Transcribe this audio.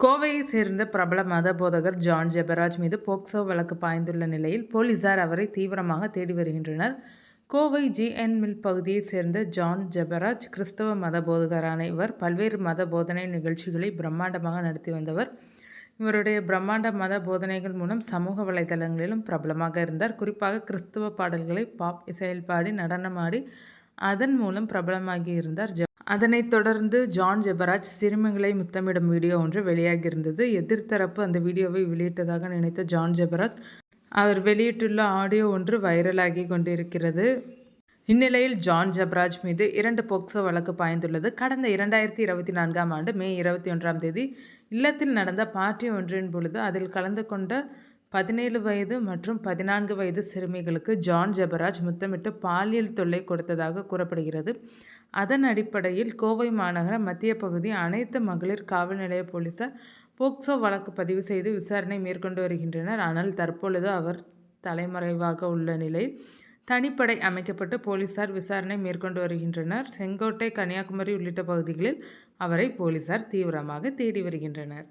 கோவையை சேர்ந்த பிரபல மத போதகர் ஜான் ஜெபராஜ் மீது போக்சோ வழக்கு பாய்ந்துள்ள நிலையில் போலீசார் அவரை தீவிரமாக தேடி வருகின்றனர். கோவை ஜி.என். மில் பகுதியைச் சேர்ந்த ஜான் ஜெபராஜ் கிறிஸ்தவ மத போதகரான இவர் பல்வேறு மத போதனை நிகழ்ச்சிகளை பிரம்மாண்டமாக நடத்தி வந்தவர். இவருடைய பிரம்மாண்ட மத போதனைகள் மூலம் சமூக வலைதளங்களிலும் பிரபலமாக இருந்தார். குறிப்பாக கிறிஸ்தவ பாடல்களை பாப் இசையில் பாடி நடனமாடி அதன் மூலம் பிரபலமாகி இருந்தார். அதனைத் தொடர்ந்து ஜான் ஜெபராஜ் சிறுமிகளை முத்தமிடும் வீடியோ ஒன்று வெளியாகியிருந்தது. எதிர்த்தரப்பு அந்த வீடியோவை வெளியிட்டதாக நினைத்த ஜான் ஜெபராஜ் அவர் வெளியிட்டுள்ள ஆடியோ ஒன்று வைரலாகி கொண்டிருக்கிறது. இந்நிலையில் ஜான் ஜெபராஜ் மீது 2 போக்சோ வழக்கு பாய்ந்துள்ளது. கடந்த 2024ஆம் ஆண்டு மே 21ஆம் தேதி இல்லத்தில் நடந்த பார்ட்டி ஒன்றின் பொழுது அதில் கலந்து கொண்ட 17 வயது மற்றும் 14 வயது சிறுமிகளுக்கு ஜான் ஜெபராஜ் முத்தமிட்டு பாலியல் தொல்லை கொடுத்ததாக கூறப்படுகிறது. அதன் அடிப்படையில் கோவை மாநகர மத்திய பகுதி அனைத்து மகளிர் காவல் நிலைய போலீசார் போக்சோ வழக்கு பதிவு செய்து விசாரணை மேற்கொண்டு வருகின்றனர். ஆனால் தற்பொழுது அவர் தலைமறைவாக உள்ள நிலையில் தனிப்படை அமைக்கப்பட்டு போலீசார் விசாரணை மேற்கொண்டு வருகின்றனர். செங்கோட்டை, கன்னியாகுமரி உள்ளிட்ட பகுதிகளில் அவரை போலீசார் தீவிரமாக தேடி வருகின்றனர்.